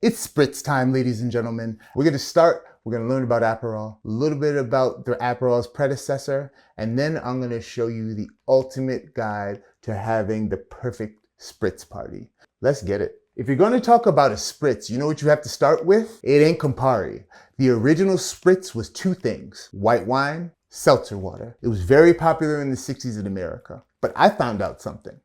It's Spritz time, ladies and gentlemen. We're going to learn about Aperol, a little bit about the Aperol's predecessor, and then I'm going to show you the ultimate guide to having the perfect Spritz party. Let's get it. If you're going to talk about a Spritz, you know what you have to start with? It ain't Campari. The original Spritz was two things: white wine, seltzer water. It was very popular in the 60s in America. But I found out something.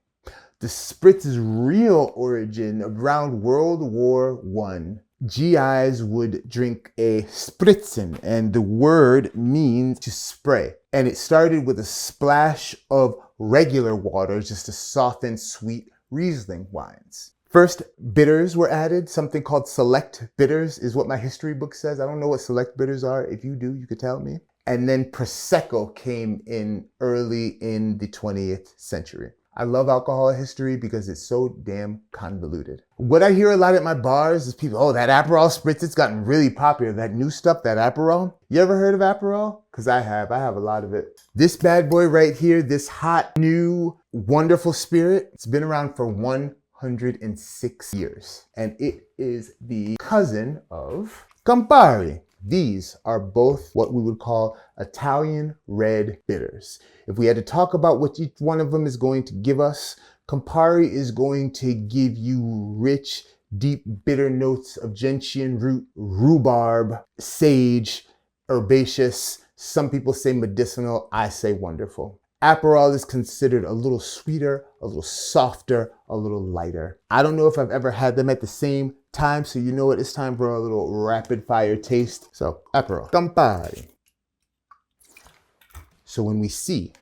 The Spritz's real origin around World War I. GIs would drink a Spritzen, and the word means to spray. And it started with a splash of regular water just to soften sweet Riesling wines. First, bitters were added. Something called select bitters is what my history book says. I don't know what select bitters are. If you do, you could tell me. And then Prosecco came in early in the 20th century. I love alcohol history because it's so damn convoluted. What I hear a lot at my bars is people, oh, that Aperol Spritz, it's gotten really popular. That new stuff, that Aperol. You ever heard of Aperol? Because I have a lot of it. This bad boy right here, this hot, new, wonderful spirit, it's been around for 106 years. And it is the cousin of Campari. These are both what we would call Italian red bitters. If we had to talk about what each one of them is going to give us, Campari is going to give you rich, deep, bitter notes of gentian root, rhubarb, sage, herbaceous. Some people say medicinal, I say wonderful. Aperol is considered a little sweeter, a little softer, a little lighter. I don't know if I've ever had them at the same time, so you know what, it's time for a little rapid fire taste. So, Aperol, Campari. So when we see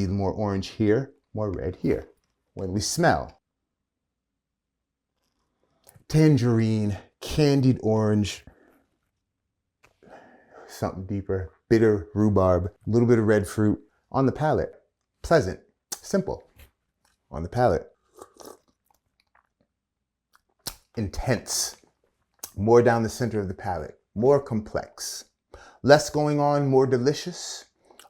more orange here, more red here. When we smell, tangerine, candied orange, something deeper, bitter rhubarb, a little bit of red fruit. On the palate, pleasant, simple. On the palate, intense, more down the center of the palate, more complex, less going on, more delicious,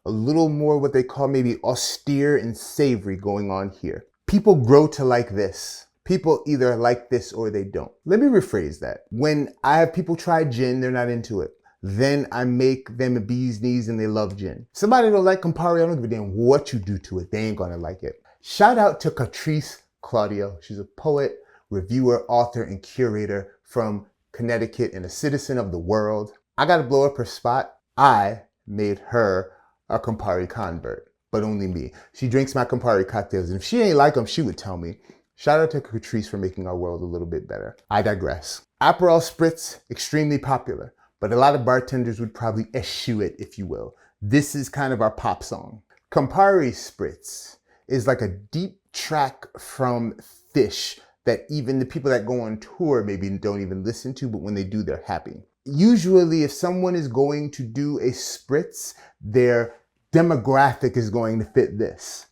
a little more what they call maybe austere and savory going on here. People grow to like this. People either like this or they don't. Let me rephrase that. When I have people try gin, they're not into it. Then I make them a bee's knees and they love gin. Somebody don't like Campari, I don't give a damn what you do to it. They ain't gonna like it. Shout out to Catrice Claudio. She's a poet, reviewer, author, and curator from Connecticut and a citizen of the world. I gotta blow up her spot. I made her a Campari convert, but only me. She drinks my Campari cocktails, and if she ain't like them, she would tell me. Shout out to Catrice for making our world a little bit better. I digress. Aperol Spritz, extremely popular, but a lot of bartenders would probably eschew it, if you will. This is kind of our pop song. Campari Spritz is like a deep track from Fish that even the people that go on tour maybe don't even listen to, but when they do, they're happy. Usually, if someone is going to do a Spritz, their demographic is going to fit this.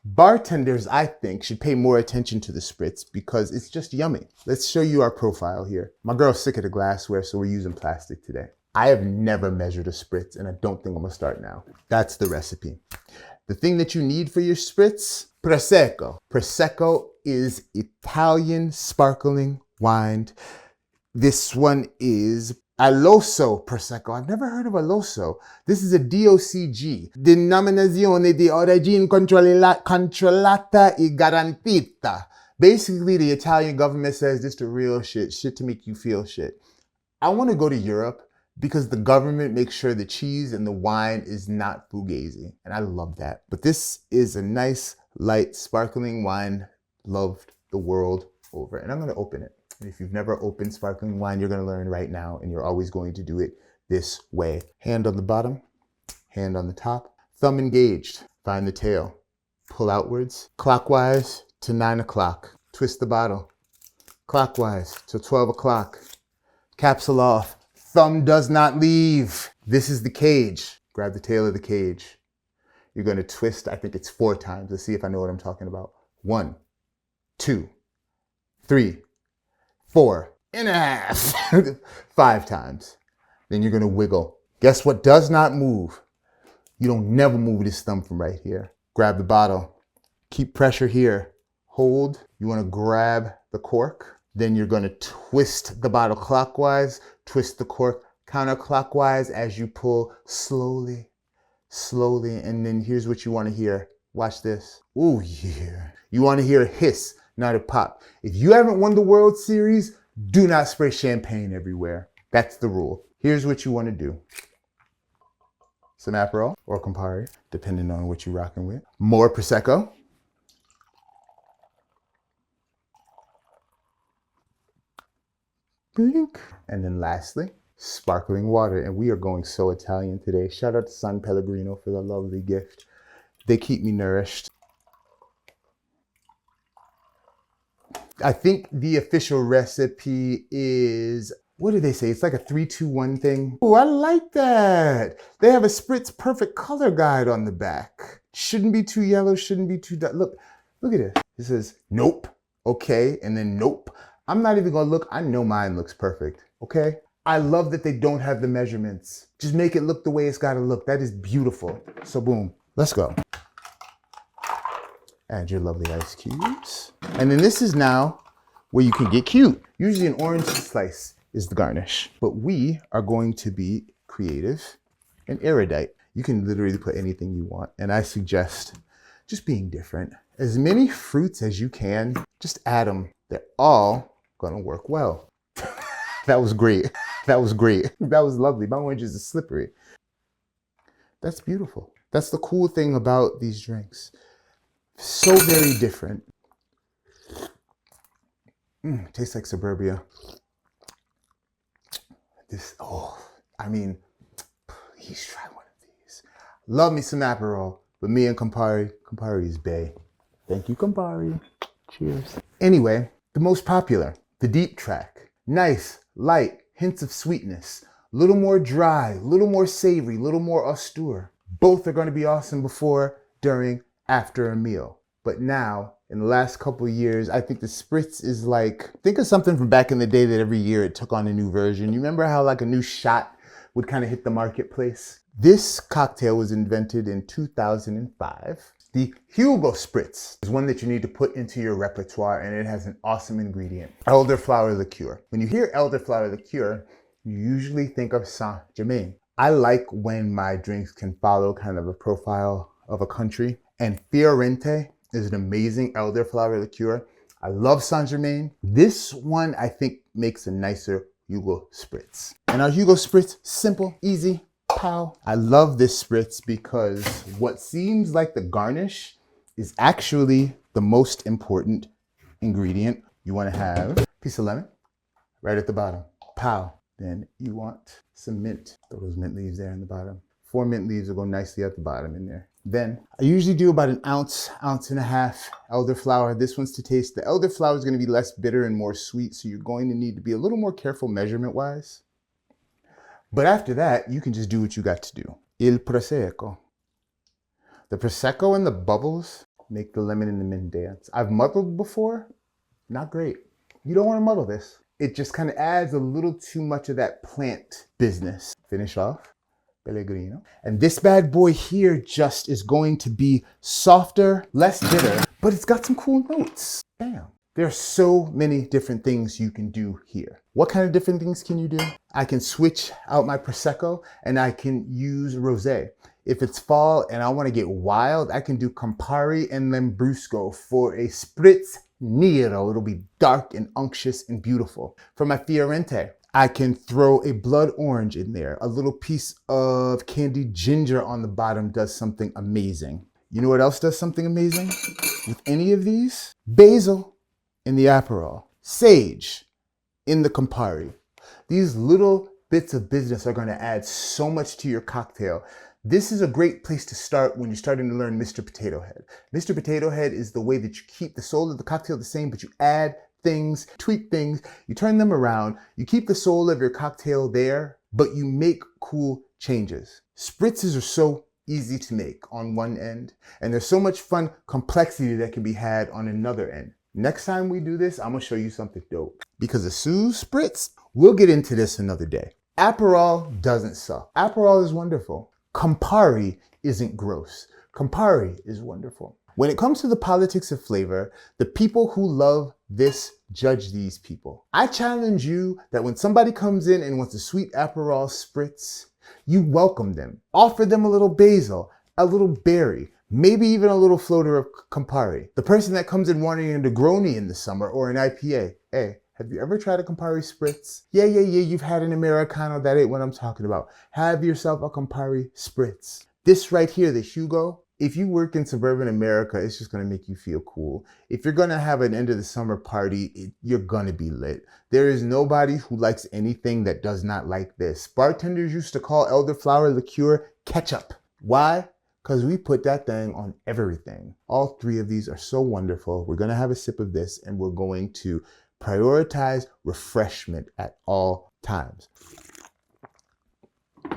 Bartenders, I think, should pay more attention to the Spritz because it's just yummy. Let's show you our profile here. My girl's sick of the glassware, so we're using plastic today. I have never measured a Spritz, and I don't think I'm gonna start now. That's the recipe. The thing that you need for your Spritz, Prosecco. Prosecco is Italian sparkling wine. This one is Aloso Prosecco. I've never heard of Aloso. This is a DOCG, Denominazione di Origine Controllata e Garantita. Basically, the Italian government says this is the real shit to make you feel shit. I want to go to Europe because the government makes sure the cheese and the wine is not fugazi. And I love that. But this is a nice, light, sparkling wine loved the world over. And I'm going to open it. And if you've never opened sparkling wine, you're going to learn right now, and you're always going to do it this way. Hand on the bottom, hand on the top, thumb engaged. Find the tail, pull outwards, clockwise to 9 o'clock. Twist the bottle, clockwise to 12 o'clock. Capsule off, thumb does not leave. This is the cage. Grab the tail of the cage. You're going to twist, I think it's 4 times. Let's see if I know what I'm talking about. 1, 2, 3, 4.5. 5 times. Then you're gonna wiggle. Guess what does not move? You don't never move this thumb from right here. Grab the bottle. Keep pressure here. Hold. You wanna grab the cork. Then you're going to twist the bottle clockwise, twist the cork counterclockwise as you pull slowly, slowly. And then here's what you want to hear. Watch this. Oh yeah. You want to hear a hiss, not a pop. If you haven't won the World Series, do not spray champagne everywhere. That's the rule. Here's what you want to do. Some Aperol or Campari, depending on what you're rocking with. More Prosecco. Blink. And then lastly, sparkling water. And we are going so Italian today. Shout out to San Pellegrino for the lovely gift. They keep me nourished. I think the official recipe is, what do they say? It's like a 3-2-1 thing. Oh, I like that. They have a Spritz perfect color guide on the back. Shouldn't be too yellow, shouldn't be too dark. Look at this. It says, nope, okay, and then nope. I'm not even gonna look. I know mine looks perfect, okay? I love that they don't have the measurements. Just make it look the way it's gotta look. That is beautiful. So boom, let's go. Add your lovely ice cubes. And then this is now where you can get cute. Usually an orange slice is the garnish, but we are going to be creative and erudite. You can literally put anything you want. And I suggest just being different. As many fruits as you can, just add them. They're all gonna work well. That was great. That was great. That was lovely. My oranges are slippery. That's beautiful. That's the cool thing about these drinks. So very different. Tastes like suburbia. This, I mean, please try one of these. Love me some Aperol, but me and Campari is bae. Thank you, Campari. Cheers. Anyway, the most popular, the deep track. Nice, light, hints of sweetness. A little more dry, a little more savory, a little more austere. Both are going to be awesome before, during, after a meal. But now, in the last couple of years, I think the Spritz is like, think of something from back in the day that every year it took on a new version. You remember how like a new shot would kind of hit the marketplace? This cocktail was invented in 2005. The Hugo Spritz is one that you need to put into your repertoire, and it has an awesome ingredient, elderflower liqueur. When you hear elderflower liqueur, you usually think of St Germain. I like when my drinks can follow kind of a profile of a country, and Fiorente is an amazing elderflower liqueur. I love St Germain. This one I think makes a nicer Hugo Spritz. And our Hugo Spritz, simple, easy, pow. I love this Spritz because what seems like the garnish is actually the most important ingredient. You want to have a piece of lemon right at the bottom, pow. Then you want some mint. Throw those mint leaves there in the bottom. 4 mint leaves will go nicely at the bottom in there. Then I usually do about an ounce and a half elderflower. This one's to taste. The elderflower is going to be less bitter and more sweet, so you're going to need to be a little more careful measurement-wise. But after that, you can just do what you got to do. Il Prosecco. The Prosecco and the bubbles make the lemon and the mint dance. I've muddled before. Not great. You don't want to muddle this. It just kind of adds a little too much of that plant business. Finish off. Pellegrino. And this bad boy here just is going to be softer, less bitter, but it's got some cool notes. Bam. There are so many different things you can do here. What kind of different things can you do? I can switch out my Prosecco and I can use rosé. If it's fall and I want to get wild, I can do Campari and Lambrusco for a Spritz Nero. It'll be dark and unctuous and beautiful. For my Fiorente, I can throw a blood orange in there. A little piece of candied ginger on the bottom does something amazing. You know what else does something amazing with any of these? Basil in the Aperol. Sage in the Campari. These little bits of business are going to add so much to your cocktail. This is a great place to start when you're starting to learn Mr. Potato Head. Mr. Potato Head is the way that you keep the soul of the cocktail the same, but you add things, tweak things, you turn them around, you keep the soul of your cocktail there, but you make cool changes. Spritzes are so easy to make on one end, and there's so much fun complexity that can be had on another end. Next time we do this, I'm gonna show you something dope. Because of Sue's Spritz, we'll get into this another day. Aperol doesn't suck. Aperol is wonderful. Campari isn't gross. Campari is wonderful. When it comes to the politics of flavor, the people who love this judge these people. I challenge you that when somebody comes in and wants a sweet Aperol Spritz, you welcome them. Offer them a little basil, a little berry, maybe even a little floater of Campari. The person that comes in wanting a Negroni in the summer or an IPA, hey, have you ever tried a Campari Spritz? Yeah, you've had an Americano, that ain't what I'm talking about. Have yourself a Campari Spritz. This right here, the Hugo, if you work in suburban America, it's just gonna make you feel cool. If you're gonna have an end of the summer party, you're gonna be lit. There is nobody who likes anything that does not like this. Bartenders used to call elderflower liqueur ketchup. Why? Because we put that thing on everything. All three of these are so wonderful. We're gonna have a sip of this and we're going to prioritize refreshment at all times.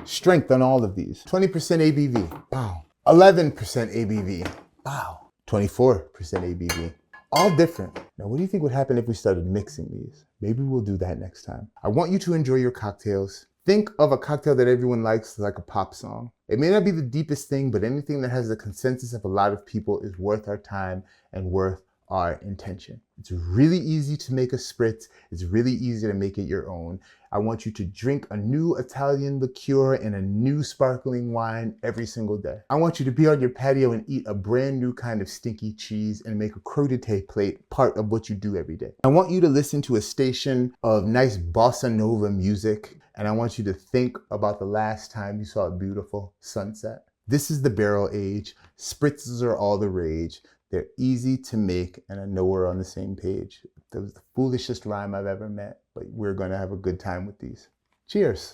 Strength on all of these. 20% ABV, wow. 11% ABV, wow. 24% ABV, all different. Now, what do you think would happen if we started mixing these? Maybe we'll do that next time. I want you to enjoy your cocktails. Think of a cocktail that everyone likes, like a pop song. It may not be the deepest thing, but anything that has the consensus of a lot of people is worth our time and worth our intention. It's really easy to make a spritz. It's really easy to make it your own. I want you to drink a new Italian liqueur and a new sparkling wine every single day. I want you to be on your patio and eat a brand new kind of stinky cheese and make a crudité plate part of what you do every day. I want you to listen to a station of nice bossa nova music, and I want you to think about the last time you saw a beautiful sunset. This is the barrel age. Spritzes are all the rage. They're easy to make, and I know we're on the same page. That was the foolishest rhyme I've ever met, but we're gonna have a good time with these. Cheers.